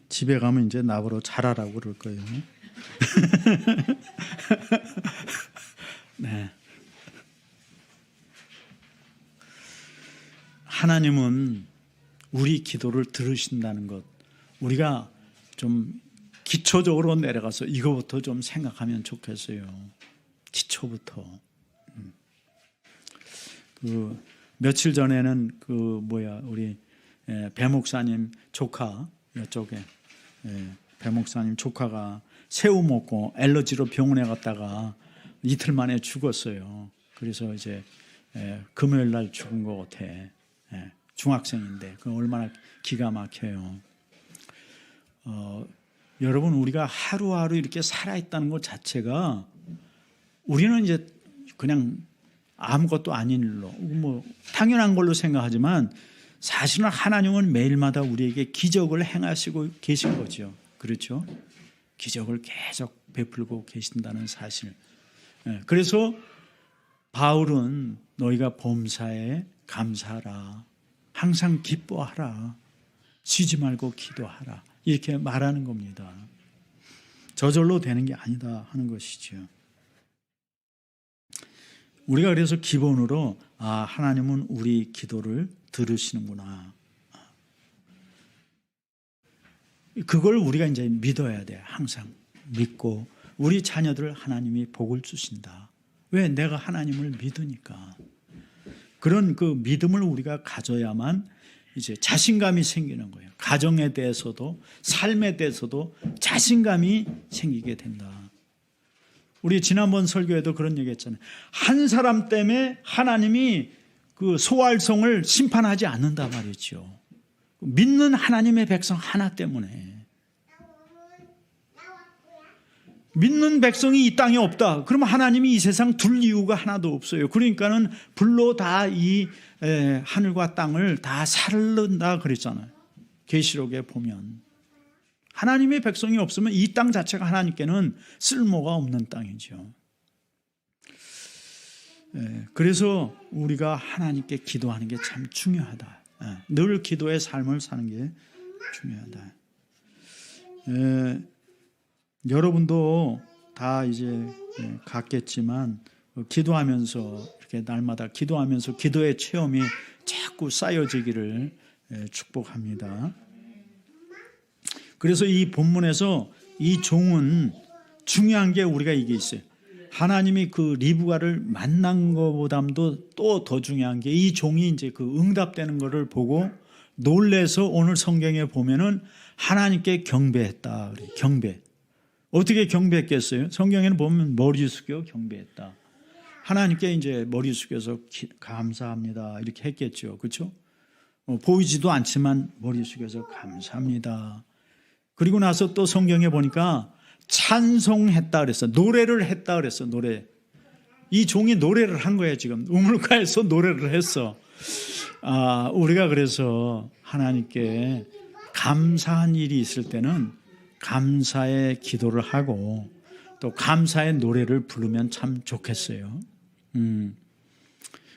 집에 가면 이제 나보러 잘하라고 그럴 거예요. 네. 하나님은 우리 기도를 들으신다는 것, 우리가 좀 기초적으로 내려가서 이거부터 좀 생각하면 좋겠어요. 기초부터. 며칠 전에는 우리 배 목사님 조카 이쪽에 배 목사님 조카가 새우 먹고 알러지로 병원에 갔다가 이틀 만에 죽었어요. 그래서 이제 금요일 날 죽은 것 같아. 중학생인데 그 얼마나 기가 막혀요. 여러분, 우리가 하루하루 이렇게 살아있다는 것 자체가 우리는 이제 그냥 아무것도 아닌 일로 당연한 걸로 생각하지만 사실은 하나님은 매일마다 우리에게 기적을 행하시고 계신 거죠. 그렇죠? 기적을 계속 베풀고 계신다는 사실. 그래서 바울은 너희가 범사에 감사하라, 항상 기뻐하라, 쉬지 말고 기도하라, 이렇게 말하는 겁니다. 저절로 되는 게 아니다 하는 것이죠. 우리가 그래서 기본으로 하나님은 우리 기도를 들으시는구나, 그걸 우리가 이제 믿어야 돼. 항상 믿고 우리 자녀들 하나님이 복을 주신다. 왜? 내가 하나님을 믿으니까. 그런 그 믿음을 우리가 가져야만 이제 자신감이 생기는 거예요. 가정에 대해서도 삶에 대해서도 자신감이 생기게 된다. 우리 지난번 설교에도 그런 얘기 했잖아요. 한 사람 때문에 하나님이 그 소활성을 심판하지 않는다 말이죠. 믿는 하나님의 백성 하나 때문에. 믿는 백성이 이 땅에 없다. 그러면 하나님이 이 세상 둘 이유가 하나도 없어요. 그러니까는 불로 다 이 하늘과 땅을 다 살른다 그랬잖아요. 계시록에 보면. 하나님의 백성이 없으면 이 땅 자체가 하나님께는 쓸모가 없는 땅이죠. 그래서 우리가 하나님께 기도하는 게 참 중요하다. 늘 기도의 삶을 사는 게 중요하다. 여러분도 다 이제 갔겠지만 기도하면서 이렇게 날마다 기도하면서 기도의 체험이 자꾸 쌓여지기를 축복합니다. 그래서 이 본문에서 이 종은 중요한 게 우리가 이게 있어요. 하나님이 그 리브가를 만난 것보다도 또 더 중요한 게 이 종이 이제 그 응답되는 것을 보고 놀래서 오늘 성경에 보면은 하나님께 경배했다. 그래. 경배. 어떻게 경배했겠어요? 성경에는 보면 머리 숙여 경배했다. 하나님께 이제 머리 숙여서 감사합니다. 이렇게 했겠죠. 그렇죠? 보이지도 않지만 머리 숙여서 감사합니다. 그리고 나서 또 성경에 보니까 찬송했다 그랬어. 노래를 했다 그랬어. 노래. 이 종이 노래를 한 거예요. 지금 우물가에서 노래를 했어. 우리가 그래서 하나님께 감사한 일이 있을 때는 감사의 기도를 하고 또 감사의 노래를 부르면 참 좋겠어요.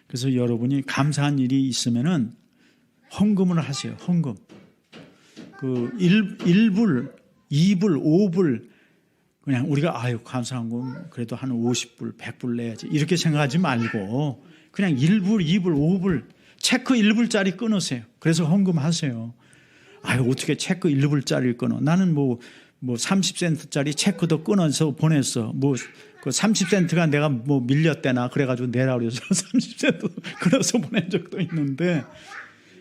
그래서 여러분이 감사한 일이 있으면은 헌금을 하세요. 헌금. 그 1불, 2불, 5불 그냥 우리가 감사한 건 그래도 한 50불, 100불 내야지 이렇게 생각하지 말고 그냥 1불, 2불, 5불 체크 1불짜리 끊으세요. 그래서 헌금하세요. 어떻게 체크 1불짜리를 끊어? 나는 뭐 30센트짜리 체크도 끊어서 보냈어. 그 30센트가 내가 밀렸대나 그래가지고 내라 그래서 30센트 끊어서 보낸 적도 있는데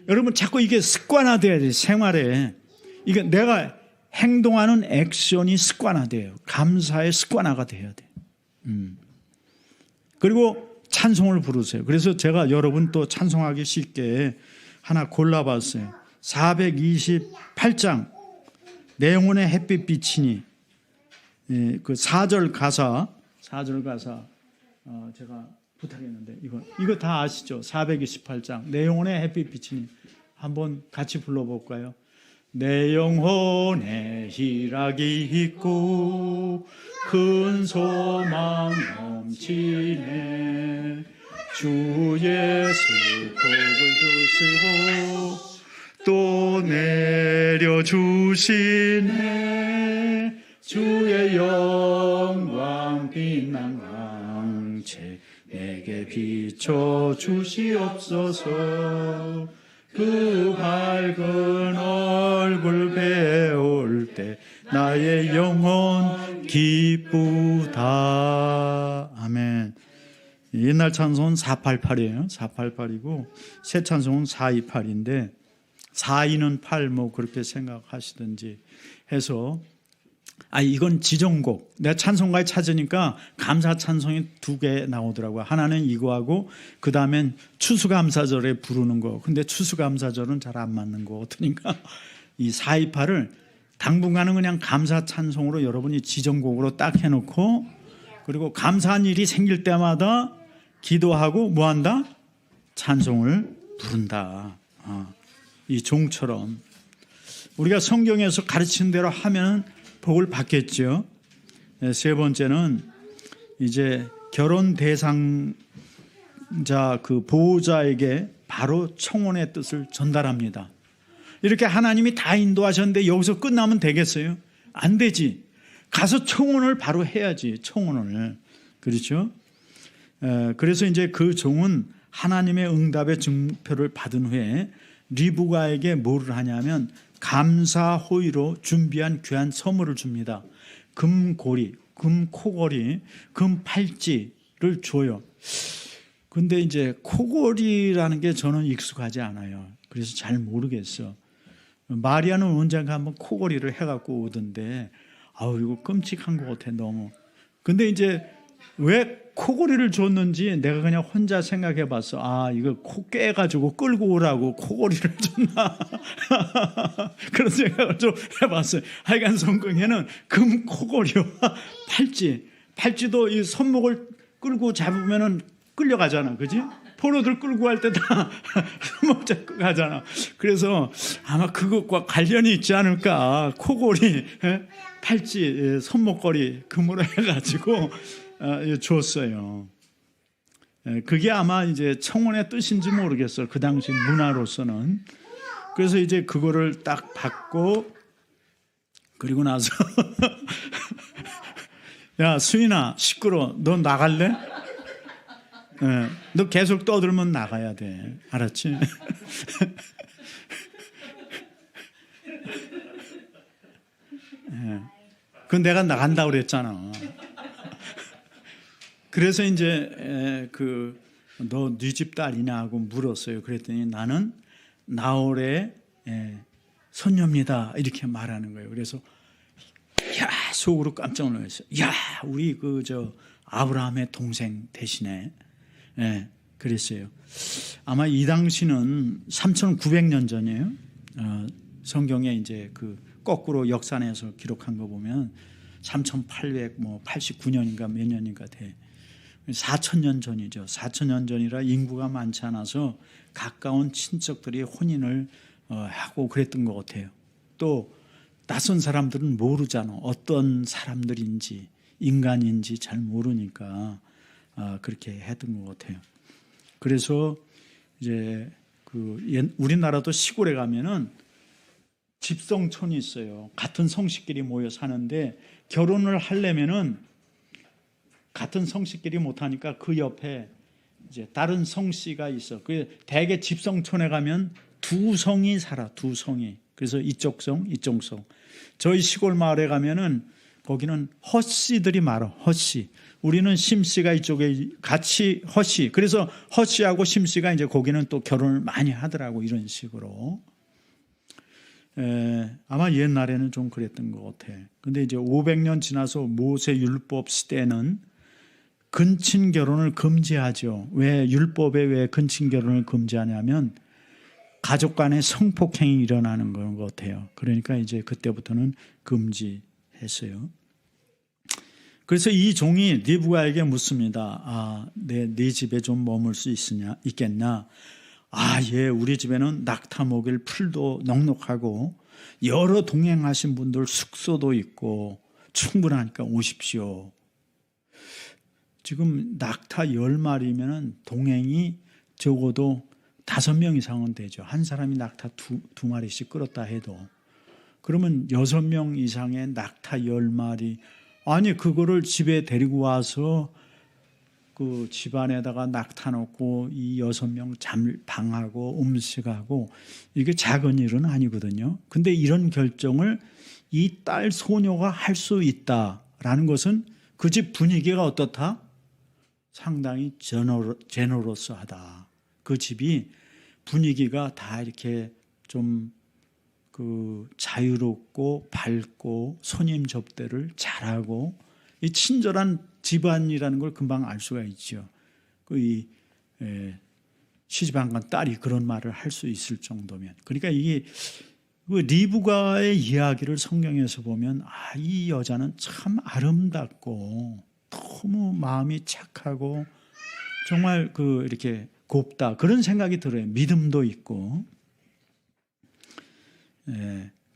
여러분 자꾸 이게 습관화돼야 돼. 생활에. 이게 내가 행동하는 액션이 습관화돼요. 감사의 습관화가 돼야 돼. 그리고 찬송을 부르세요. 그래서 제가 여러분 또 찬송하기 쉽게 하나 골라봤어요. 428장 내 영혼의 햇빛 비치니 그 4절 가사 제가 부탁했는데 이거 다 아시죠? 428장 내 영혼의 햇빛 비치니 한번 같이 불러볼까요? 내 영혼에 희락이 있고 큰 소망 넘치네. 주 예수 복을 주시고 또 내려주시네. 주의 영광 빛난 광채 내게 비춰 주시옵소서. 그 밝은 얼굴 배울 때 나의 영혼 기쁘다. 아멘. 옛날 찬송은 488이에요. 488이고 새 찬송은 428인데 4, 2는 8 뭐 그렇게 생각하시든지 해서 이건 지정곡. 내가 찬송가에 찾으니까 감사 찬송이 2개 나오더라고요. 하나는 이거하고 그 다음엔 추수감사절에 부르는 거. 근데 추수감사절은 잘 안 맞는 거 같으니까 이 428을 당분간은 그냥 감사 찬송으로 여러분이 지정곡으로 딱 해놓고 그리고 감사한 일이 생길 때마다 기도하고 뭐 한다? 찬송을 부른다. 이 종처럼 우리가 성경에서 가르친 대로 하면 복을 받겠죠. 세 번째는 이제 결혼 대상자 그 보호자에게 바로 청혼의 뜻을 전달합니다. 이렇게 하나님이 다 인도하셨는데 여기서 끝나면 되겠어요? 안 되지. 가서 청혼을 바로 해야지. 청혼을. 그렇죠? 그래서 이제 그 종은 하나님의 응답의 증표를 받은 후에 리브가에게 뭐를 하냐면 감사 호의로 준비한 귀한 선물을 줍니다. 금고리, 금코걸이, 금팔찌를 줘요. 근데 이제 코걸이라는 게 저는 익숙하지 않아요. 그래서 잘 모르겠어. 마리아는 언젠가 한번 코걸이를 해갖고 오던데 이거 끔찍한 것 같아 너무. 근데 이제 왜 코걸이를 줬는지 내가 그냥 혼자 생각해 봤어. 이거 코 깨가지고 끌고 오라고 코걸이를 줬나. 그런 생각을 좀 해봤어요. 하여간 성경에는 금 코걸이와 팔찌도 이 손목을 끌고 잡으면은 끌려가잖아. 그지? 포로들 끌고 할 때 다 손목 잡고 가잖아. 그래서 아마 그것과 관련이 있지 않을까. 코걸이, 팔찌, 손목걸이 금으로 해가지고 줬어요. 그게 아마 이제 청혼의 뜻인지 모르겠어요. 그 당시 문화로서는. 그래서 이제 그거를 딱 받고 그리고 나서 야 수인아 시끄러. 너 나갈래? 너 계속 떠들면 나가야 돼. 알았지? 그건 내가 나간다고 그랬잖아. 그래서 이제 너 네 집 딸이냐 하고 물었어요. 그랬더니 나는 나홀의 손녀입니다. 이렇게 말하는 거예요. 그래서 야 속으로 깜짝 놀랐어요. 야 우리 아브라함의 동생 대신에 그랬어요. 아마 이 당시는 3,900년 전이에요. 성경에 이제 거꾸로 역산해서 기록한 거 보면 3,889년인가 몇 년인가 돼. 4,000년 전이죠. 4,000년 전이라 인구가 많지 않아서 가까운 친척들이 혼인을 하고 그랬던 것 같아요. 또 낯선 사람들은 모르잖아. 어떤 사람들인지 인간인지 잘 모르니까 그렇게 했던 것 같아요. 그래서 이제 우리나라도 시골에 가면은 집성촌이 있어요. 같은 성씨끼리 모여 사는데 결혼을 하려면은 같은 성씨끼리 못하니까 그 옆에 이제 다른 성씨가 있어. 대개 집성촌에 가면 두 성이 살아. 두 성이. 그래서 이쪽 성, 이쪽 성. 저희 시골 마을에 가면은 거기는 헛씨들이 많아. 헛씨. 우리는 심씨가 이쪽에 같이 헛씨. 그래서 헛씨하고 심씨가 이제 거기는 또 결혼을 많이 하더라고. 이런 식으로. 아마 옛날에는 좀 그랬던 것 같아. 근데 이제 500년 지나서 모세 율법 시대는 근친 결혼을 금지하죠. 왜 율법에 왜 근친 결혼을 금지하냐면 가족 간의 성폭행이 일어나는 것 같아요. 그러니까 이제 그때부터는 금지했어요. 그래서 이 종이 리브가에게 묻습니다. 네 집에 좀 머물 수 있겠냐? 예, 우리 집에는 낙타 먹일 풀도 넉넉하고 여러 동행하신 분들 숙소도 있고 충분하니까 오십시오. 지금 낙타 10마리면 동행이 적어도 5명 이상은 되죠. 한 사람이 낙타 두 마리씩 끌었다 해도. 그러면 6명 이상의 낙타 10마리. 아니 그거를 집에 데리고 와서 그 집안에다가 낙타 놓고 이 6명 방하고 음식하고 이게 작은 일은 아니거든요. 근데 이런 결정을 이 딸 소녀가 할 수 있다라는 것은 그 집 분위기가 어떻다? 상당히 제너러스하다. 그 집이 분위기가 다 이렇게 좀 그 자유롭고 밝고 손님 접대를 잘하고 이 친절한 집안이라는 걸 금방 알 수가 있죠. 그 시집안 간 딸이 그런 말을 할 수 있을 정도면. 그러니까 이게 그 리브가의 이야기를 성경에서 보면 이 여자는 참 아름답고 너무 마음이 착하고 정말 그 이렇게 곱다 그런 생각이 들어요. 믿음도 있고.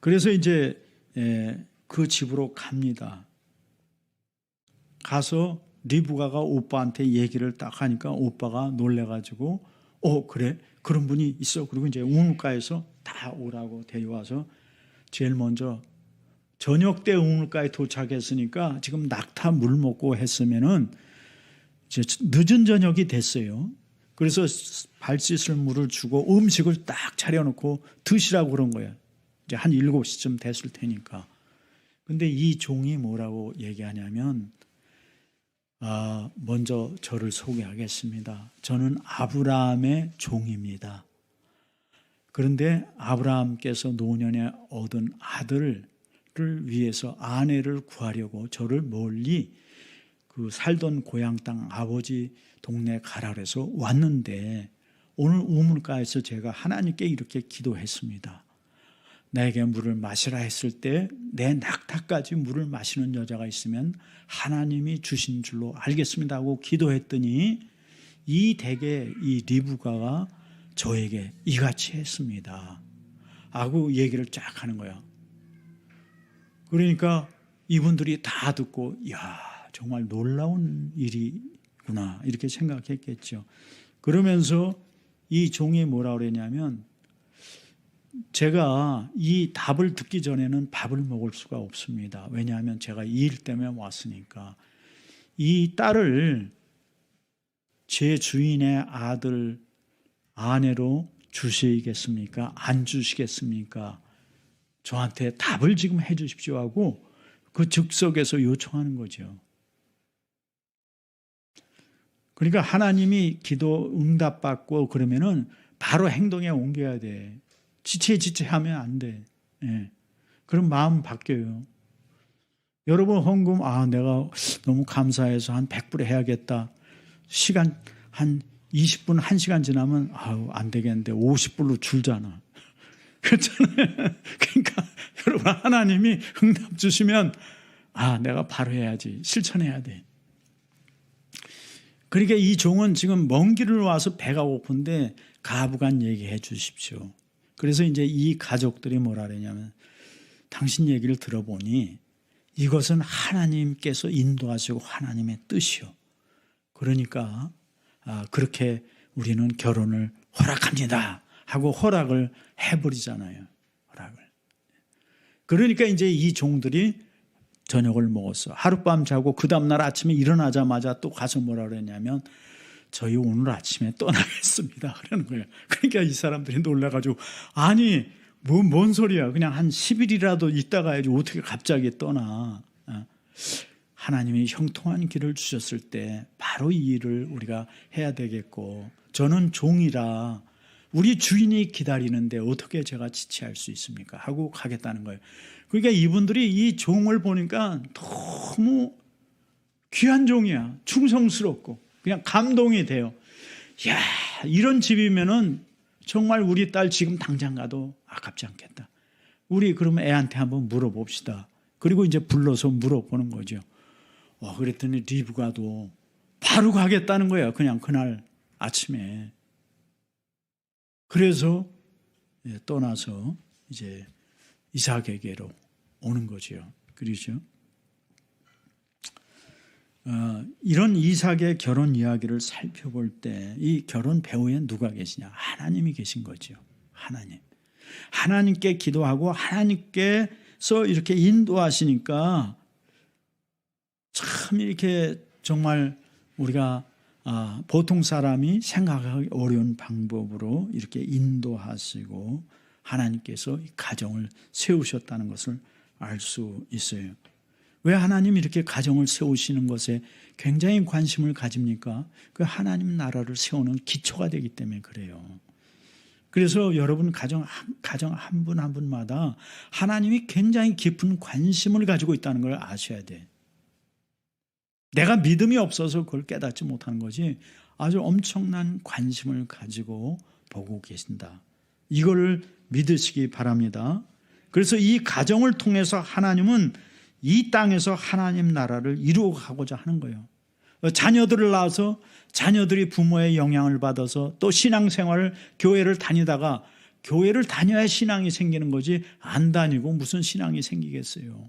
그래서 이제 그 집으로 갑니다. 가서 리브가가 오빠한테 얘기를 딱 하니까 오빠가 놀래가지고 그래? 그런 분이 있어. 그리고 이제 우물가에서 다 오라고 데려와서 제일 먼저 저녁 때 우물가에 도착했으니까 지금 낙타 물 먹고 했으면은 이제 늦은 저녁이 됐어요. 그래서 발 씻을 물을 주고 음식을 딱 차려놓고 드시라고 그런 거예요. 이제 한 7시쯤 됐을 테니까. 근데 이 종이 뭐라고 얘기하냐면 먼저 저를 소개하겠습니다. 저는 아브라함의 종입니다. 그런데 아브라함께서 노년에 얻은 아들을 위해서 아내를 구하려고 저를 멀리 그 살던 고향 땅 아버지 동네 가라 그래서 왔는데 오늘 우물가에서 제가 하나님께 이렇게 기도했습니다. 나에게 물을 마시라 했을 때 내 낙타까지 물을 마시는 여자가 있으면 하나님이 주신 줄로 알겠습니다 하고 기도했더니 이 댁에 이 리브가가 저에게 이같이 했습니다 하고 얘기를 쫙 하는 거야. 그러니까 이분들이 다 듣고 정말 놀라운 일이구나 이렇게 생각했겠죠. 그러면서 이 종이 뭐라 그랬냐면 제가 이 답을 듣기 전에는 밥을 먹을 수가 없습니다. 왜냐하면 제가 이 일 때문에 왔으니까. 이 딸을 제 주인의 아들 아내로 주시겠습니까? 안 주시겠습니까? 저한테 답을 지금 해 주십시오 하고 그 즉석에서 요청하는 거죠. 그러니까 하나님이 기도 응답받고 그러면은 바로 행동에 옮겨야 돼. 지체하면 안 돼. 그럼 마음 바뀌어요. 여러분 헌금 내가 너무 감사해서 한 100불 해야겠다. 시간 한 20분 1시간 지나면 안 되겠는데 50불로 줄잖아. 그렇잖아요. 그러니까 여러분 하나님이 응답 주시면 내가 바로 해야지. 실천해야 돼. 그러니까 이 종은 지금 먼 길을 와서 배가 고픈데 가부간 얘기해 주십시오. 그래서 이제 이 가족들이 뭐라 그러냐면 당신 얘기를 들어보니 이것은 하나님께서 인도하시고 하나님의 뜻이요. 그러니까 그렇게 우리는 결혼을 허락합니다 하고 허락을 해버리잖아요. 허락을. 그러니까 이제 이 종들이 저녁을 먹었어. 하룻밤 자고 그 다음날 아침에 일어나자마자 또 가서 뭐라 그랬냐면 저희 오늘 아침에 떠나겠습니다. 그러는 거예요. 그러니까 이 사람들이 놀라가지고 아니 뭔 소리야. 그냥 한 10일이라도 있다 가야지 어떻게 갑자기 떠나. 하나님이 형통한 길을 주셨을 때 바로 이 일을 우리가 해야 되겠고 저는 종이라 우리 주인이 기다리는데 어떻게 제가 지체할 수 있습니까? 하고 가겠다는 거예요. 그러니까 이분들이 이 종을 보니까 너무 귀한 종이야. 충성스럽고 그냥 감동이 돼요. 이야, 이런 집이면은 정말 우리 딸 지금 당장 가도 아깝지 않겠다. 우리 그러면 애한테 한번 물어봅시다. 그리고 이제 불러서 물어보는 거죠. 그랬더니 리브가도 바로 가겠다는 거야. 그냥 그날 아침에. 그래서 떠나서 이제 이삭에게로 오는 거죠. 그렇죠? 이런 이삭의 결혼 이야기를 살펴볼 때 이 결혼 배후에 누가 계시냐? 하나님이 계신 거죠. 하나님께 기도하고 하나님께서 이렇게 인도하시니까 참 이렇게 정말 우리가 보통 사람이 생각하기 어려운 방법으로 이렇게 인도하시고 하나님께서 이 가정을 세우셨다는 것을 알 수 있어요. 왜 하나님 이렇게 가정을 세우시는 것에 굉장히 관심을 가집니까? 그 하나님 나라를 세우는 기초가 되기 때문에 그래요. 그래서 여러분 가정 한 분 한 분마다 하나님이 굉장히 깊은 관심을 가지고 있다는 걸 아셔야 돼. 내가 믿음이 없어서 그걸 깨닫지 못하는 거지 아주 엄청난 관심을 가지고 보고 계신다. 이걸 믿으시기 바랍니다. 그래서 이 가정을 통해서 하나님은 이 땅에서 하나님 나라를 이루어가고자 하는 거예요. 자녀들을 낳아서 자녀들이 부모의 영향을 받아서 또 신앙생활을 교회를 다니다가 교회를 다녀야 신앙이 생기는 거지 안 다니고 무슨 신앙이 생기겠어요.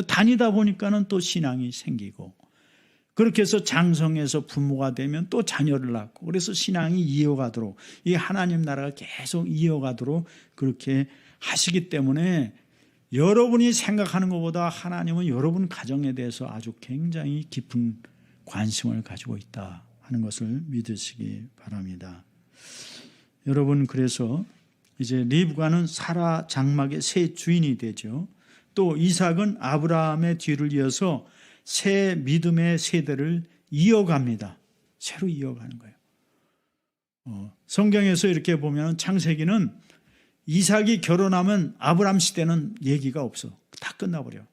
다니다 보니까는 또 신앙이 생기고 그렇게 해서 장성해서 부모가 되면 또 자녀를 낳고 그래서 신앙이 이어가도록 이 하나님 나라가 계속 이어가도록 그렇게 하시기 때문에 여러분이 생각하는 것보다 하나님은 여러분 가정에 대해서 아주 굉장히 깊은 관심을 가지고 있다 하는 것을 믿으시기 바랍니다. 여러분 그래서 이제 리브가는 사라 장막의 새 주인이 되죠. 또 이삭은 아브라함의 뒤를 이어서 새 믿음의 세대를 이어갑니다. 새로 이어가는 거예요. 성경에서 이렇게 보면 창세기는 이삭이 결혼하면 아브라함 시대는 얘기가 없어. 다 끝나버려.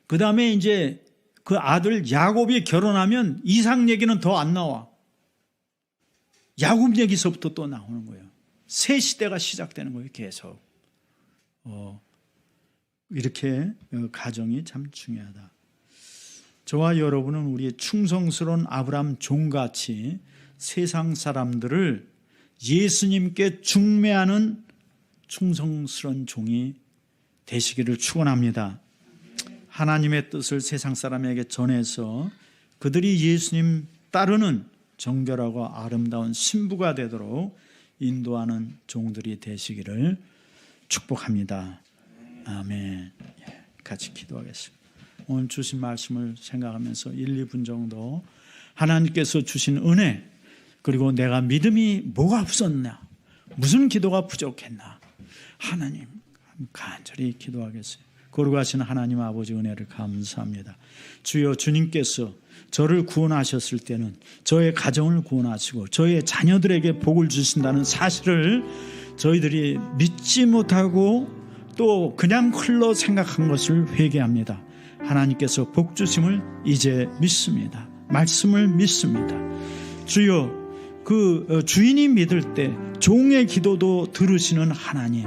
그 다음에 이제 그 아들 야곱이 결혼하면 이삭 얘기는 더 안 나와. 야곱 얘기서부터 또 나오는 거예요. 새 시대가 시작되는 거예요. 계속. 이렇게 가정이 참 중요하다. 저와 여러분은 우리의 충성스러운 아브라함 종같이 세상 사람들을 예수님께 중매하는 충성스러운 종이 되시기를 축원합니다. 하나님의 뜻을 세상 사람에게 전해서 그들이 예수님 따르는 정결하고 아름다운 신부가 되도록 인도하는 종들이 되시기를 축복합니다. 아멘. 같이 기도하겠습니다. 오늘 주신 말씀을 생각하면서 1, 2분 정도 하나님께서 주신 은혜 그리고 내가 믿음이 뭐가 없었나 무슨 기도가 부족했나 하나님 간절히 기도하겠어요. 거룩하신 하나님 아버지 은혜를 감사합니다. 주여 주님께서 저를 구원하셨을 때는 저의 가정을 구원하시고 저의 자녀들에게 복을 주신다는 사실을 저희들이 믿지 못하고 또 그냥 흘러 생각한 것을 회개합니다. 하나님께서 복 주심을 이제 믿습니다. 말씀을 믿습니다. 주여 그 주인이 믿을 때 종의 기도도 들으시는 하나님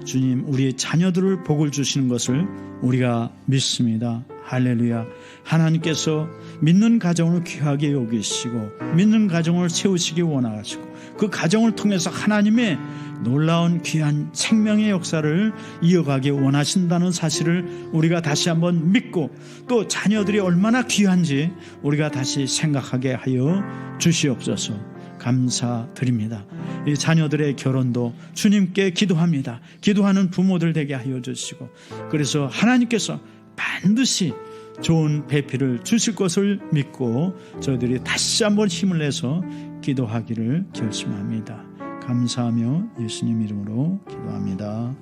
주님 우리의 자녀들을 복을 주시는 것을 우리가 믿습니다. 할렐루야. 하나님께서 믿는 가정을 귀하게 여기시고 믿는 가정을 세우시기 원하시고 그 가정을 통해서 하나님의 놀라운 귀한 생명의 역사를 이어가기 원하신다는 사실을 우리가 다시 한번 믿고 또 자녀들이 얼마나 귀한지 우리가 다시 생각하게 하여 주시옵소서. 감사드립니다. 이 자녀들의 결혼도 주님께 기도합니다. 기도하는 부모들 되게 하여 주시고 그래서 하나님께서 반드시 좋은 배필을 주실 것을 믿고 저희들이 다시 한번 힘을 내서 기도하기를 결심합니다. 감사하며 예수님 이름으로 기도합니다.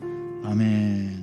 아멘.